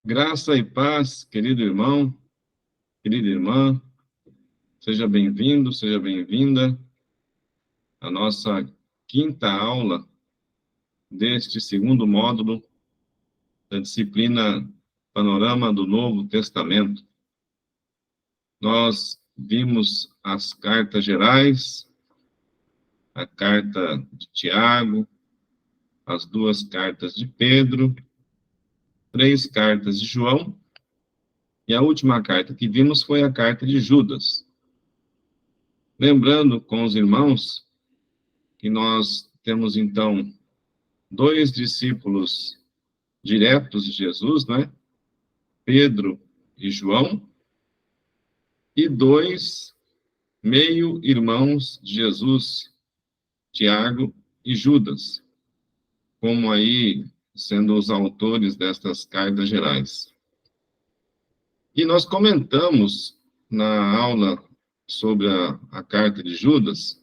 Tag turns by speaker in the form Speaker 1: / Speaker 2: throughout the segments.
Speaker 1: Graça e paz, querido irmão, querida irmã, seja bem-vindo, seja bem-vinda à nossa quinta aula deste segundo módulo da disciplina Panorama do Novo Testamento. Nós vimos as cartas gerais, a carta de Tiago, as duas cartas de Pedro, 3 cartas de João, e a última carta que vimos foi a carta de Judas. Lembrando com os irmãos que nós temos, então, 2 discípulos diretos de Jesus, né? Pedro e João, e 2 meio-irmãos de Jesus, Tiago e Judas, como aí sendo os autores destas cartas gerais. E nós comentamos na aula sobre a carta de Judas,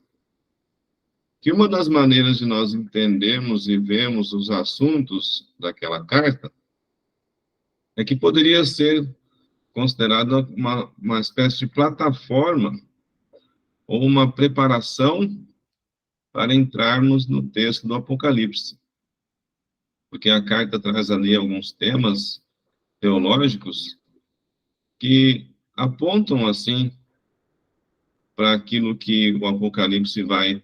Speaker 1: que uma das maneiras de nós entendermos e vermos os assuntos daquela carta é que poderia ser considerada uma espécie de plataforma ou uma preparação para entrarmos no texto do Apocalipse. Porque a carta traz ali alguns temas teológicos que apontam, assim, para aquilo que o Apocalipse vai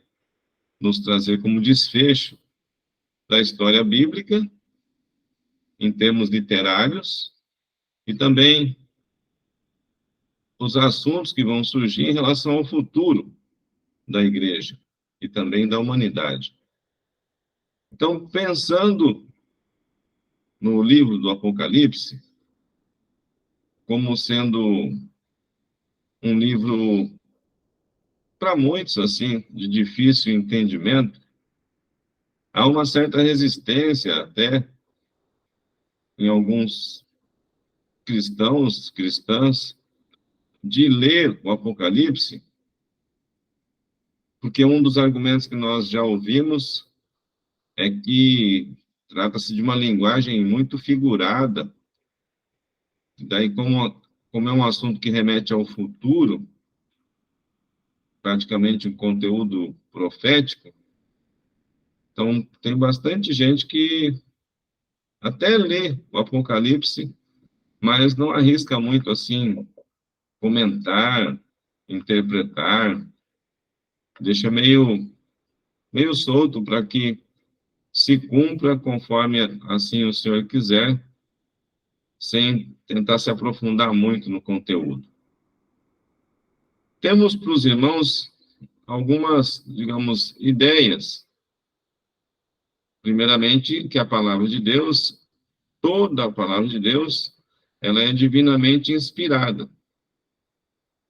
Speaker 1: nos trazer como desfecho da história bíblica, em termos literários, e também os assuntos que vão surgir em relação ao futuro da igreja e também da humanidade. Então, pensando no livro do Apocalipse como sendo um livro, para muitos, assim, de difícil entendimento, há uma certa resistência até em alguns cristãs, de ler o Apocalipse, porque um dos argumentos que nós já ouvimos é que trata-se de uma linguagem muito figurada. Daí, como é um assunto que remete ao futuro, praticamente um conteúdo profético, então tem bastante gente que até lê o Apocalipse, mas não arrisca muito, assim, comentar, interpretar, deixa meio solto para que se cumpra conforme, assim, o Senhor quiser, sem tentar se aprofundar muito no conteúdo. Temos para os irmãos algumas, digamos, ideias. Primeiramente, que a palavra de Deus, toda a palavra de Deus, ela é divinamente inspirada.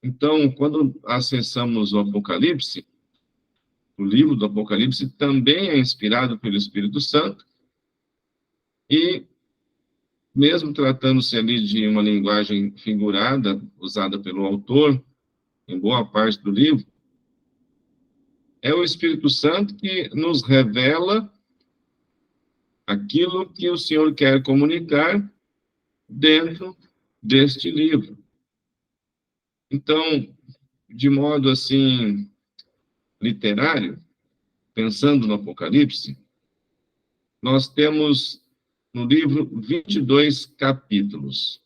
Speaker 1: Então, quando acessamos o Apocalipse, o livro do Apocalipse também é inspirado pelo Espírito Santo, e mesmo tratando-se ali de uma linguagem figurada, usada pelo autor, em boa parte do livro, é o Espírito Santo que nos revela aquilo que o Senhor quer comunicar dentro deste livro. Então, de modo assim literário, pensando no Apocalipse, nós temos no livro 22 capítulos.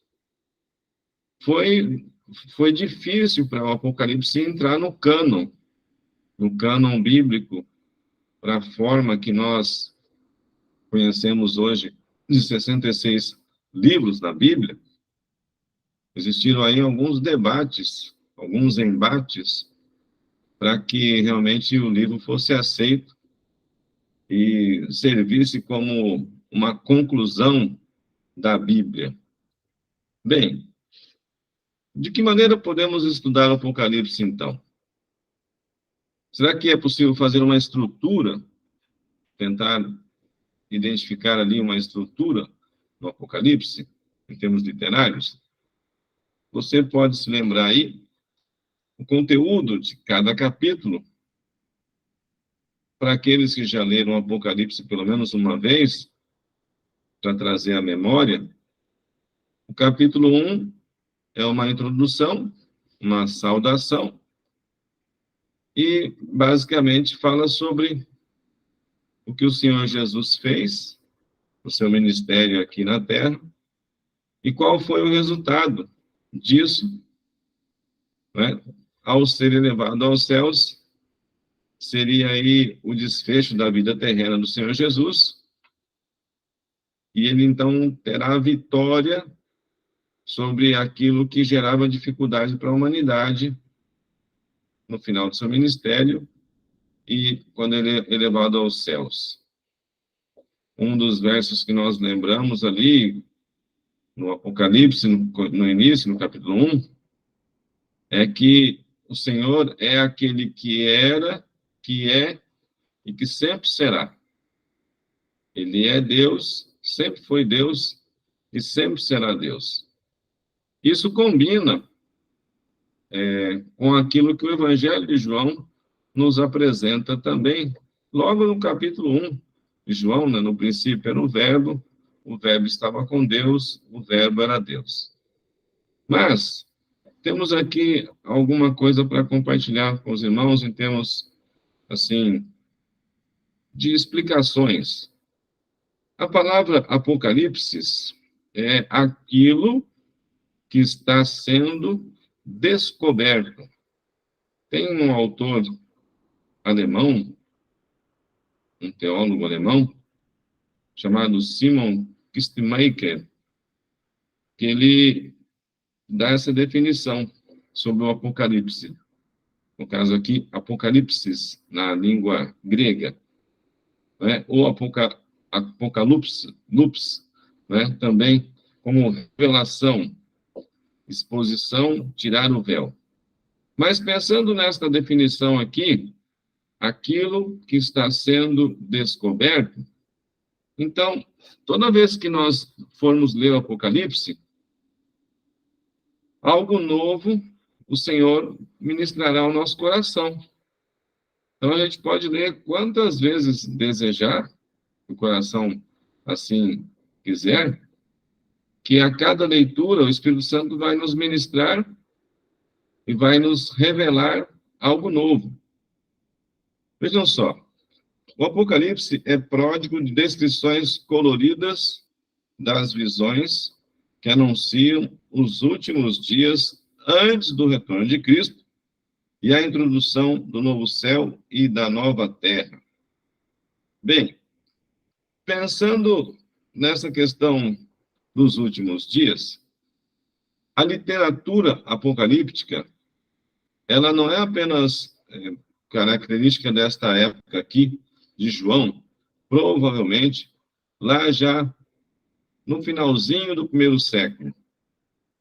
Speaker 1: Foi difícil para o Apocalipse entrar no cânon bíblico, para a forma que nós conhecemos hoje de 66 livros da Bíblia. Existiram aí alguns debates, alguns embates, para que realmente o livro fosse aceito e servisse como uma conclusão da Bíblia. Bem, de que maneira podemos estudar o Apocalipse, então? Será que é possível fazer uma estrutura, tentar identificar ali uma estrutura no Apocalipse, em termos literários? Você pode se lembrar aí o conteúdo de cada capítulo, para aqueles que já leram o Apocalipse pelo menos uma vez, para trazer à memória, O capítulo 1 é uma introdução, uma saudação, e basicamente fala sobre o que o Senhor Jesus fez, o seu ministério aqui na Terra, e qual foi o resultado disso, né? Ao ser elevado aos céus, seria aí o desfecho da vida terrena do Senhor Jesus, e ele então terá a vitória sobre aquilo que gerava dificuldade para a humanidade no final do seu ministério e quando ele é elevado aos céus. Um dos versos que nós lembramos ali, no Apocalipse, no início, no capítulo 1, é que o Senhor é aquele que era, que é e que sempre será. Ele é Deus, sempre foi Deus e sempre será Deus. Isso combina com aquilo que o Evangelho de João nos apresenta também, logo no capítulo 1 de João, né, no princípio era o Verbo estava com Deus, o Verbo era Deus. Mas temos aqui alguma coisa para compartilhar com os irmãos em termos, assim, de explicações. A palavra Apocalipse é aquilo que está sendo descoberto. Tem um autor alemão, um teólogo alemão, chamado Simon Kistemaker, que ele dá essa definição sobre o Apocalipse. No caso aqui, Apocalipse, na língua grega, né? Ou Apocalipse, né? Também como revelação, exposição, tirar o véu. Mas pensando nesta definição aqui, aquilo que está sendo descoberto, então, toda vez que nós formos ler o Apocalipse, algo novo o Senhor ministrará ao nosso coração. Então, a gente pode ler quantas vezes desejar, o coração assim quiser, que a cada leitura o Espírito Santo vai nos ministrar e vai nos revelar algo novo. Vejam só, o Apocalipse é pródigo de descrições coloridas das visões que anunciam os últimos dias antes do retorno de Cristo e a introdução do novo céu e da nova terra. Bem, pensando nessa questão dos últimos dias, a literatura apocalíptica, ela não é apenas característica desta época aqui de João, provavelmente lá já no finalzinho do primeiro século.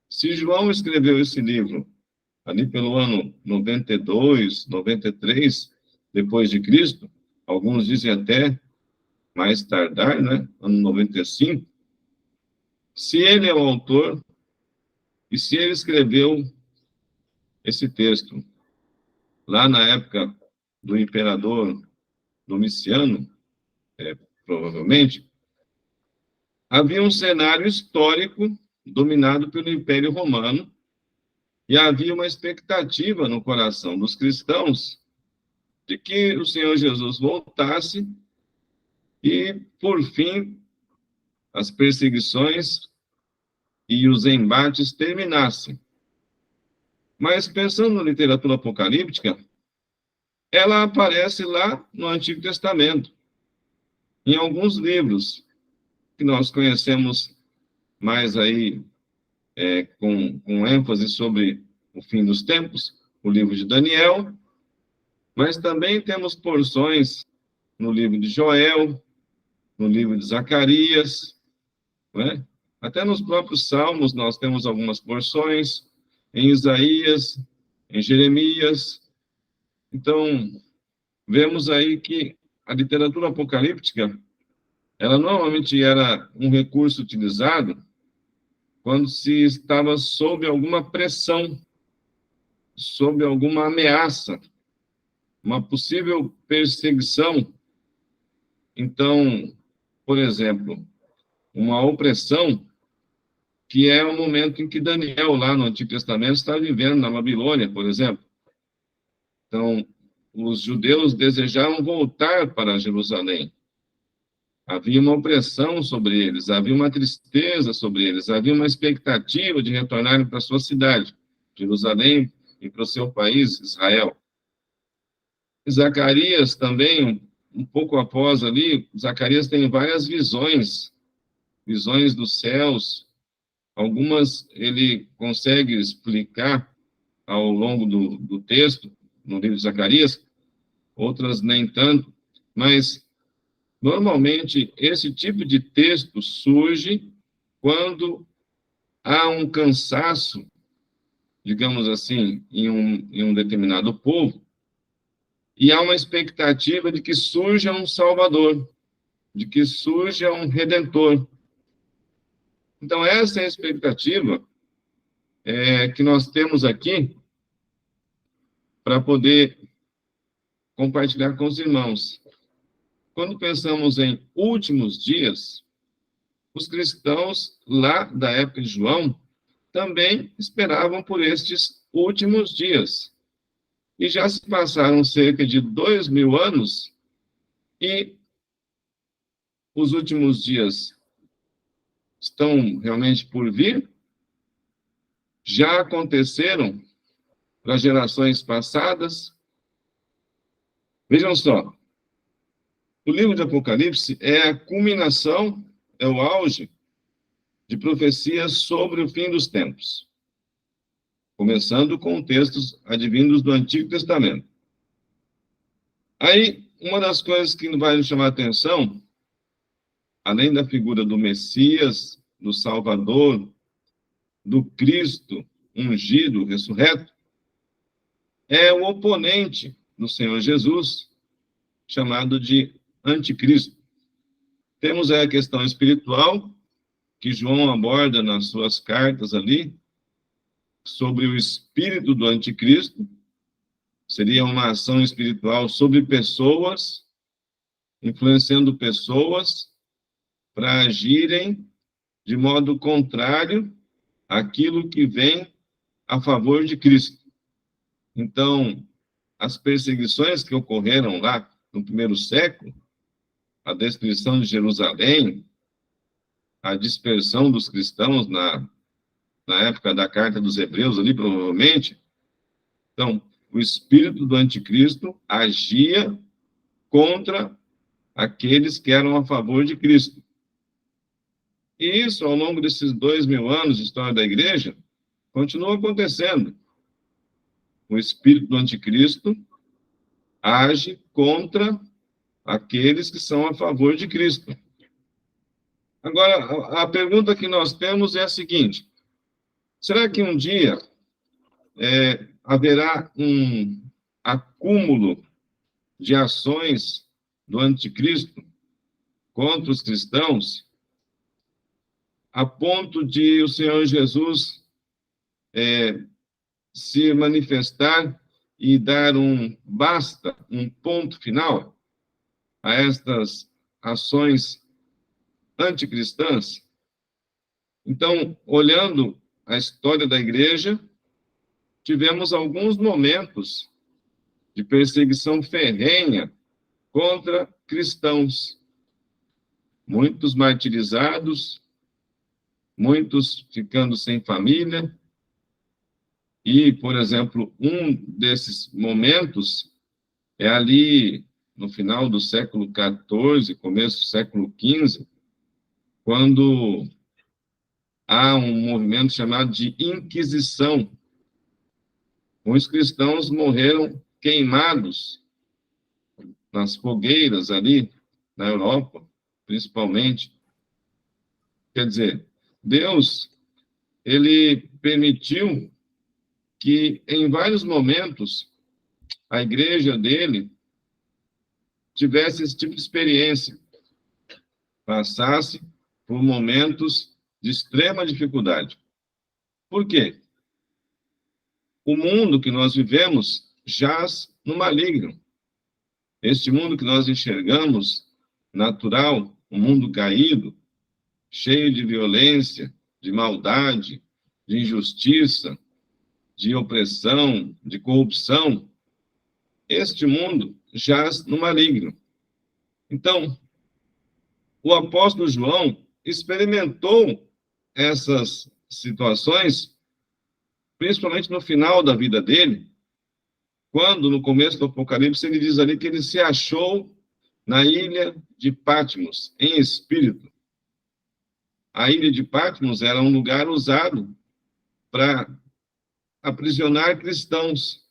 Speaker 1: Se João escreveu esse livro ali pelo ano 92, 93 depois de Cristo, alguns dizem até mais tardar, né, ano 95, se ele é o autor e se ele escreveu esse texto lá na época do imperador Domiciano, provavelmente, havia um cenário histórico dominado pelo Império Romano e havia uma expectativa no coração dos cristãos de que o Senhor Jesus voltasse e, por fim, as perseguições e os embates terminassem. Mas, pensando na literatura apocalíptica, ela aparece lá no Antigo Testamento, em alguns livros que nós conhecemos mais aí, com ênfase sobre o fim dos tempos, o livro de Daniel, mas também temos porções no livro de Joel, no livro de Zacarias, né? Até nos próprios Salmos nós temos algumas porções, em Isaías, em Jeremias. Então, vemos aí que a literatura apocalíptica, ela normalmente era um recurso utilizado quando se estava sob alguma pressão, sob alguma ameaça, uma possível perseguição. Então, por exemplo, uma opressão que é o momento em que Daniel, lá no Antigo Testamento, está vivendo na Babilônia, por exemplo. Então, os judeus desejavam voltar para Jerusalém. Havia uma opressão sobre eles, havia uma tristeza sobre eles, havia uma expectativa de retornarem para a sua cidade, Jerusalém, e para o seu país, Israel. Zacarias também, um pouco após ali, Zacarias tem várias visões dos céus. Algumas ele consegue explicar ao longo do texto, no livro de Zacarias, outras nem tanto, mas normalmente esse tipo de texto surge quando há um cansaço, digamos assim, em um determinado povo, e há uma expectativa de que surja um Salvador, de que surja um Redentor. Então, essa é a expectativa que nós temos aqui para poder compartilhar com os irmãos. Quando pensamos em últimos dias, os cristãos lá da época de João também esperavam por estes últimos dias. E já se passaram cerca de 2000 anos e os últimos dias estão realmente por vir? Já aconteceram para gerações passadas? Vejam só, o livro de Apocalipse é a culminação, é o auge de profecias sobre o fim dos tempos, começando com textos advindos do Antigo Testamento. Aí, uma das coisas que vai nos chamar a atenção, além da figura do Messias, do Salvador, do Cristo ungido, ressurreto, é o oponente do Senhor Jesus, chamado de Anticristo. Temos aí a questão espiritual, que João aborda nas suas cartas ali, sobre o espírito do Anticristo. Seria uma ação espiritual sobre pessoas, influenciando pessoas para agirem de modo contrário àquilo que vem a favor de Cristo. Então, as perseguições que ocorreram lá no primeiro século, a destruição de Jerusalém, a dispersão dos cristãos na época da Carta dos Hebreus, ali provavelmente. Então, o espírito do anticristo agia contra aqueles que eram a favor de Cristo. E isso, ao longo desses 2000 anos de história da igreja, continua acontecendo. O espírito do anticristo age contra aqueles que são a favor de Cristo. Agora, a pergunta que nós temos é a seguinte: será que um dia haverá um acúmulo de ações do anticristo contra os cristãos, a ponto de o Senhor Jesus se manifestar e dar um basta, um ponto final a estas ações anticristãs? Então, olhando a história da igreja, tivemos alguns momentos de perseguição ferrenha contra cristãos. Muitos martirizados, muitos ficando sem família. E, por exemplo, um desses momentos é ali no final do século XIV, começo do século XV, quando há um movimento chamado de Inquisição. Muitos cristãos morreram queimados nas fogueiras ali, na Europa, principalmente. Quer dizer, Deus, ele permitiu que, em vários momentos, a igreja dele tivesse esse tipo de experiência, passasse por momentos de extrema dificuldade. Por quê? O mundo que nós vivemos jaz no maligno. Este mundo que nós enxergamos, natural, um mundo caído, cheio de violência, de maldade, de injustiça, de opressão, de corrupção, este mundo jaz no maligno. Então, o apóstolo João experimentou essas situações, principalmente no final da vida dele, quando, no começo do Apocalipse, ele diz ali que ele se achou na ilha de Patmos, em espírito. A ilha de Patmos era um lugar usado para aprisionar cristãos.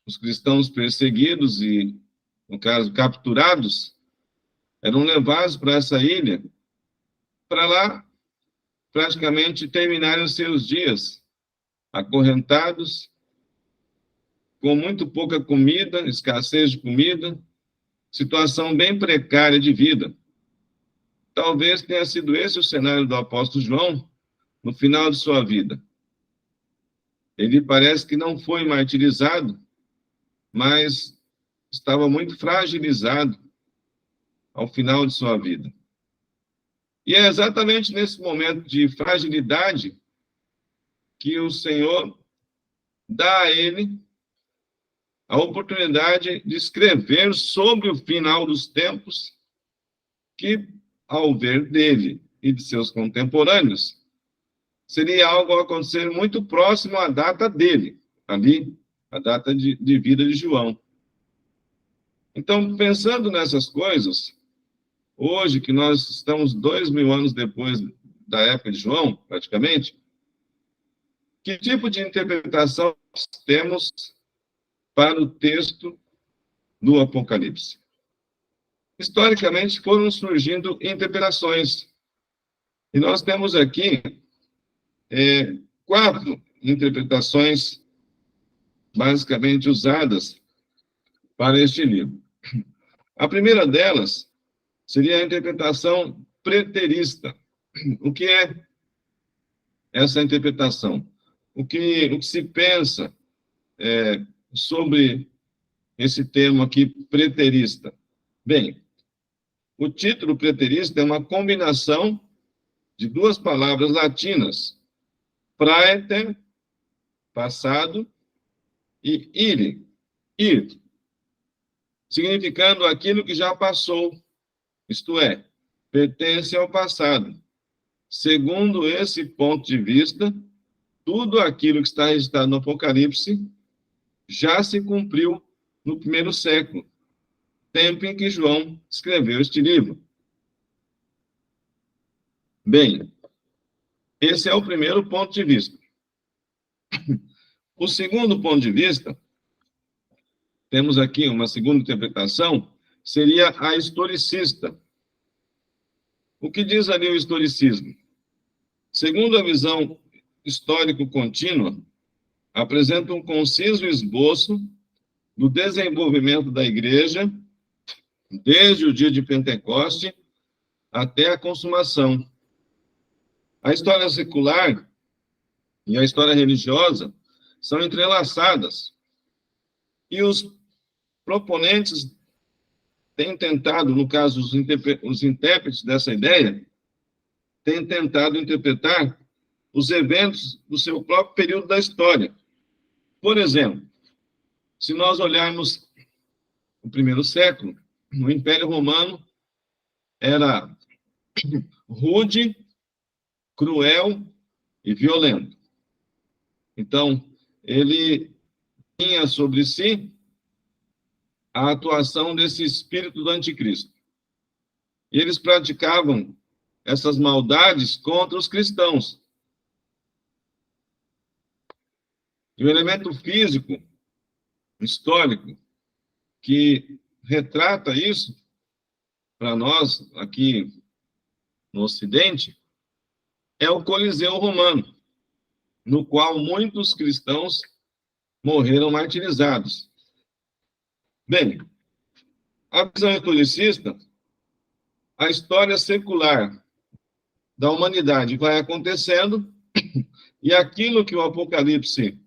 Speaker 1: Os cristãos perseguidos e, no caso, capturados, eram levados para essa ilha, para lá praticamente terminarem os seus dias, acorrentados, com muito pouca comida, escassez de comida, situação bem precária de vida. Talvez tenha sido esse o cenário do apóstolo João no final de sua vida. Ele parece que não foi martirizado, mas estava muito fragilizado ao final de sua vida. E é exatamente nesse momento de fragilidade que o Senhor dá a ele a oportunidade de escrever sobre o final dos tempos, que, ao ver dele e de seus contemporâneos, seria algo a acontecer muito próximo à data dele, ali, a data de vida de João. Então, pensando nessas coisas, hoje, que nós estamos 2000 anos depois da época de João, praticamente, que tipo de interpretação temos para o texto do Apocalipse? Historicamente, foram surgindo interpretações. E nós temos aqui 4 interpretações basicamente usadas para este livro. A primeira delas seria a interpretação preterista. O que é essa interpretação? O que se pensa sobre esse termo aqui, preterista? Bem, o título preterista é uma combinação de 2 palavras latinas, praeter, passado, e ire, ir, significando aquilo que já passou, isto é, pertence ao passado. Segundo esse ponto de vista, tudo aquilo que está registrado no Apocalipse já se cumpriu no primeiro século, tempo em que João escreveu este livro. Bem, esse é o primeiro ponto de vista. O segundo ponto de vista, temos aqui uma segunda interpretação, seria a historicista. O que diz ali o historicismo? Segundo a visão histórico-contínua, apresenta um conciso esboço do desenvolvimento da igreja desde o dia de Pentecoste até a consumação. A história secular e a história religiosa são entrelaçadas. E os proponentes têm tentado, no caso, os intérpretes dessa ideia, têm tentado interpretar os eventos do seu próprio período da história. Por exemplo, se nós olharmos o primeiro século, o Império Romano era rude, cruel e violento. Então, ele tinha sobre si a atuação desse espírito do anticristo. E eles praticavam essas maldades contra os cristãos. E o elemento físico, histórico, que retrata isso para nós aqui no Ocidente, é o Coliseu Romano, no qual muitos cristãos morreram martirizados. Bem, a visão historicista, a história secular da humanidade vai acontecendo e aquilo que o Apocalipse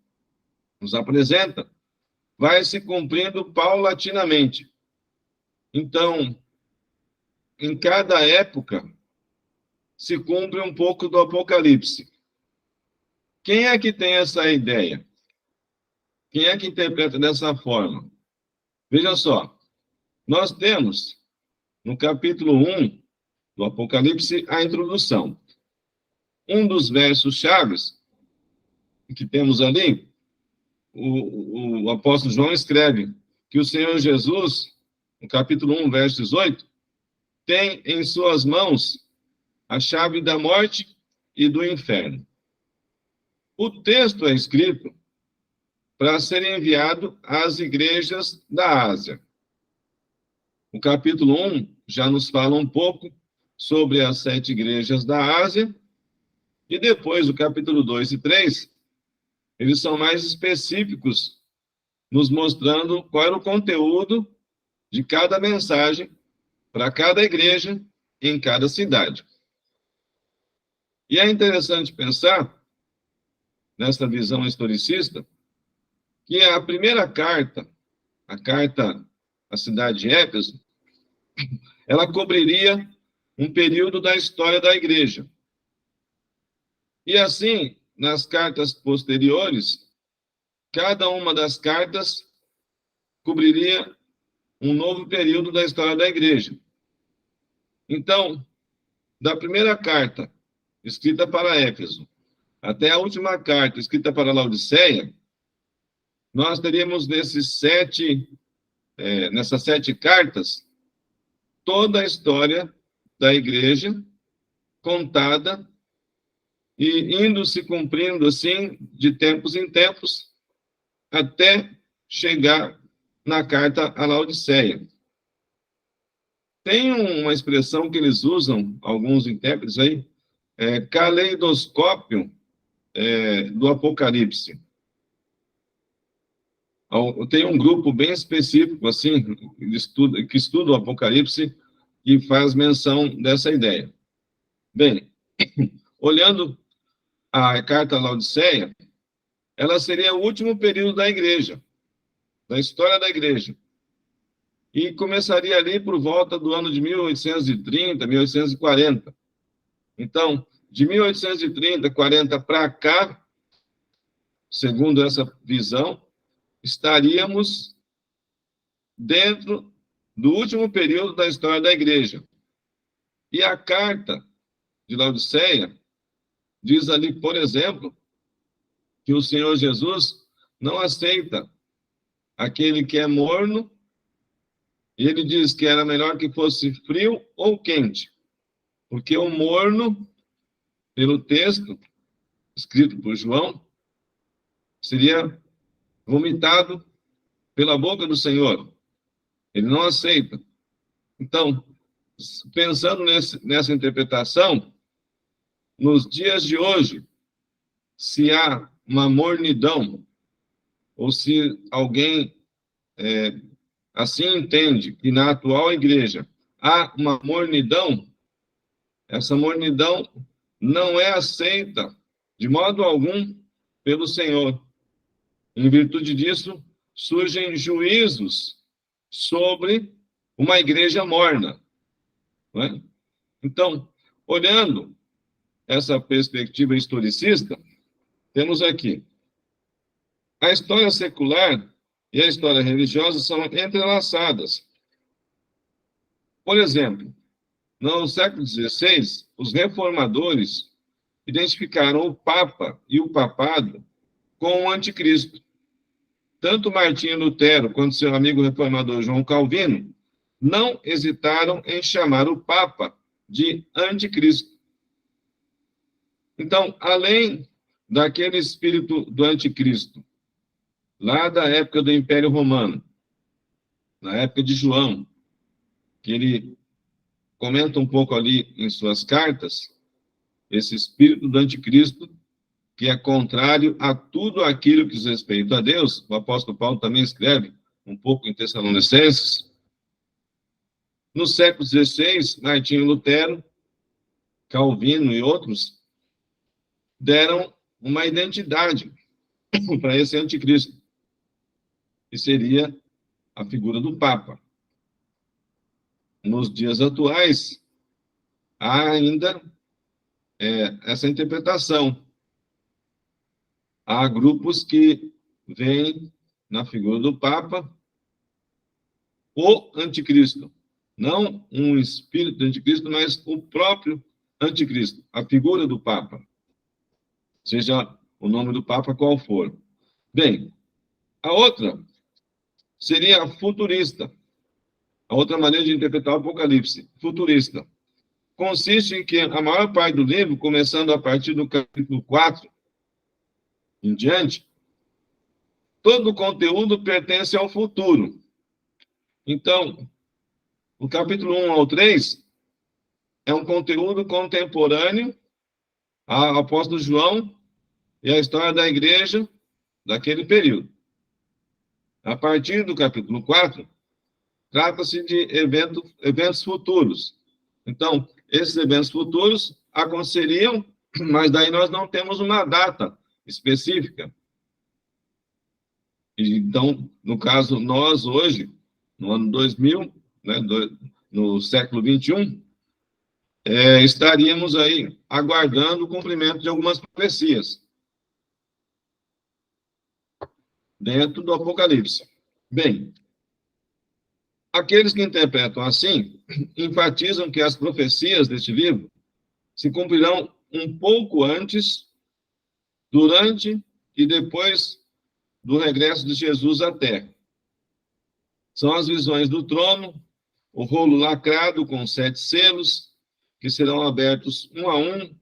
Speaker 1: nos apresenta vai se cumprindo paulatinamente. Então, em cada época, se cumpre um pouco do Apocalipse. Quem é que tem essa ideia? Quem é que interpreta dessa forma? Veja só, nós temos no capítulo 1 do Apocalipse a introdução. Um dos versos chaves que temos ali, o apóstolo João escreve que o Senhor Jesus, no capítulo 1, verso 18, tem em suas mãos a chave da morte e do inferno. O texto é escrito para ser enviado às igrejas da Ásia. O capítulo 1 já nos fala um pouco sobre as 7 igrejas da Ásia, e depois o capítulo 2 e 3, eles são mais específicos, nos mostrando qual era o conteúdo de cada mensagem para cada igreja em cada cidade. E é interessante pensar, nessa visão historicista, que a primeira carta, a carta à cidade de Éfeso, ela cobriria um período da história da igreja. E assim, nas cartas posteriores, cada uma das cartas cobriria um novo período da história da igreja. Então, da primeira carta, escrita para Éfeso, até a última carta, escrita para Laodiceia, nós teríamos nessas 7 cartas, toda a história da igreja contada e indo se cumprindo assim, de tempos em tempos, até chegar na carta a Laodiceia. Tem uma expressão que eles usam, alguns intérpretes aí, caleidoscópio do Apocalipse. Tem um grupo bem específico, assim, que estuda o Apocalipse e faz menção dessa ideia. Bem, olhando a carta a Laodiceia, ela seria o último período da igreja, da história da igreja. E começaria ali por volta do ano de 1830, 1840. Então, de 1830, 40 para cá, segundo essa visão, estaríamos dentro do último período da história da igreja. E a carta de Laodiceia diz ali, por exemplo, que o Senhor Jesus não aceita aquele que é morno, e ele diz que era melhor que fosse frio ou quente, porque o morno, pelo texto escrito por João, seria vomitado pela boca do Senhor. Ele não aceita. Então, pensando nessa interpretação, nos dias de hoje, se há uma mornidão, ou se alguém assim entende que na atual igreja há uma mornidão, essa mornidão não é aceita de modo algum pelo Senhor. Em virtude disso, surgem juízos sobre uma igreja morna. Não é? Então, olhando essa perspectiva historicista, temos aqui a história secular e a história religiosa são entrelaçadas. Por exemplo, no século XVI, os reformadores identificaram o Papa e o papado com o anticristo. Tanto Martinho Lutero quanto seu amigo reformador João Calvino não hesitaram em chamar o Papa de anticristo. Então, além daquele espírito do anticristo, lá da época do Império Romano, na época de João, que ele comenta um pouco ali em suas cartas, esse espírito do anticristo, que é contrário a tudo aquilo que diz respeito a Deus, o apóstolo Paulo também escreve um pouco em Tessalonicenses. No século XVI, Martinho Lutero, Calvino e outros deram uma identidade para esse anticristo, que seria a figura do Papa. Nos dias atuais, há ainda essa interpretação. Há grupos que veem na figura do Papa o anticristo. Não um espírito do anticristo, mas o próprio anticristo, a figura do Papa. Seja o nome do Papa qual for. Bem, a outra seria futurista. A outra maneira de interpretar o Apocalipse, futurista. Consiste em que a maior parte do livro, começando a partir do capítulo 4 em diante, todo o conteúdo pertence ao futuro. Então, o capítulo 1 ao 3 é um conteúdo contemporâneo ao apóstolo João e a história da igreja daquele período. A partir do capítulo 4, trata-se de eventos futuros. Então, esses eventos futuros aconteceriam, mas daí nós não temos uma data específica. Então, no caso, nós hoje, no ano 2000, né, no século 21, estaríamos aí aguardando o cumprimento de algumas profecias dentro do Apocalipse. Bem, aqueles que interpretam assim, enfatizam que as profecias deste livro se cumprirão um pouco antes, durante e depois do regresso de Jesus à Terra. São as visões do trono, o rolo lacrado com 7 selos, que serão abertos um a um,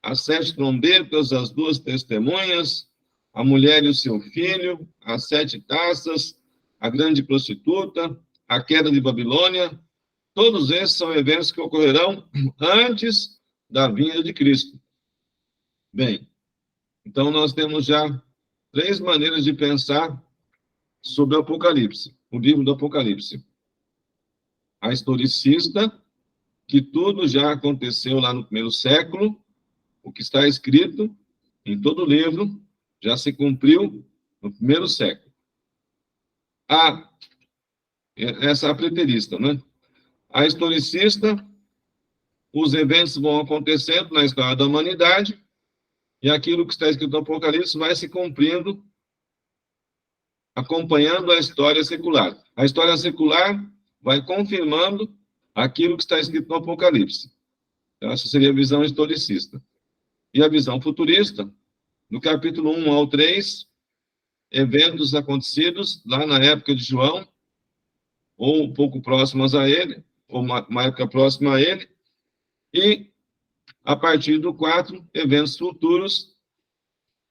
Speaker 1: as 7 trombetas, as 2 testemunhas, a mulher e o seu filho, as 7 taças, a grande prostituta, a queda de Babilônia. Todos esses são eventos que ocorrerão antes da vinda de Cristo. Bem, então nós temos já 3 maneiras de pensar sobre o Apocalipse, o livro do Apocalipse. A historicista, que tudo já aconteceu lá no primeiro século, o que está escrito em todo o livro já se cumpriu no primeiro século. Essa é a preterista, né? A historicista, os eventos vão acontecendo na história da humanidade e aquilo que está escrito no Apocalipse vai se cumprindo, acompanhando a história secular. A história secular vai confirmando aquilo que está escrito no Apocalipse. Então, essa seria a visão historicista. E a visão futurista, no capítulo 1 ao 3, eventos acontecidos lá na época de João, ou um pouco próximos a ele, ou uma época próxima a ele, e, a partir do 4, eventos futuros,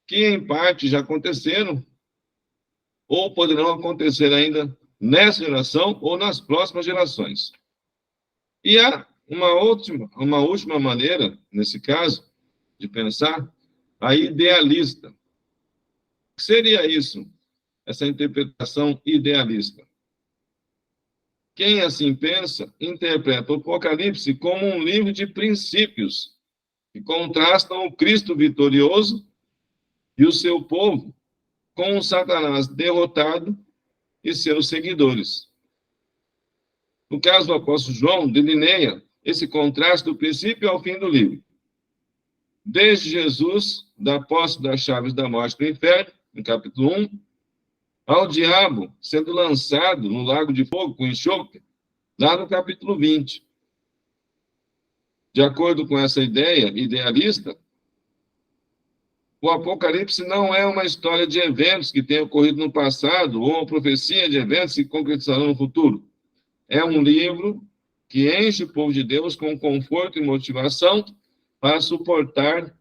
Speaker 1: que em parte já aconteceram, ou poderão acontecer ainda nessa geração ou nas próximas gerações. E há uma última maneira, nesse caso, de pensar, a idealista. O que seria isso, essa interpretação idealista? Quem assim pensa, interpreta o Apocalipse como um livro de princípios que contrastam o Cristo vitorioso e o seu povo com o Satanás derrotado e seus seguidores. No caso do apóstolo João, delineia esse contraste do princípio ao fim do livro. Desde Jesus, da posse das chaves da morte do inferno, no capítulo 1, ao diabo sendo lançado no lago de fogo com enxofre, lá no capítulo 20. De acordo com essa ideia idealista, o Apocalipse não é uma história de eventos que tenham ocorrido no passado ou uma profecia de eventos que se concretizarão no futuro. É um livro que enche o povo de Deus com conforto e motivação para suportar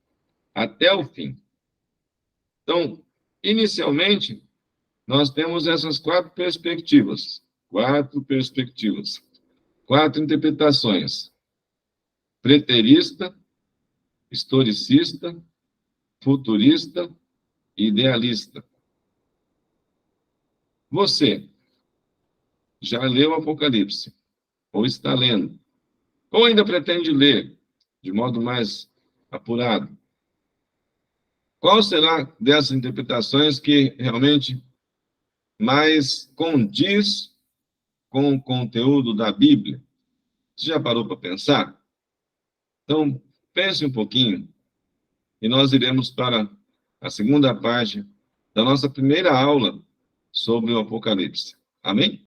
Speaker 1: até o fim. Então, inicialmente, nós temos essas 4 perspectivas, 4 interpretações: preterista, historicista, futurista e idealista. Você já leu o Apocalipse? Ou está lendo? Ou ainda pretende ler de modo mais apurado? Qual será dessas interpretações que realmente mais condiz com o conteúdo da Bíblia? Você já parou para pensar? Então, pense um pouquinho e nós iremos para a segunda parte da nossa primeira aula sobre o Apocalipse. Amém?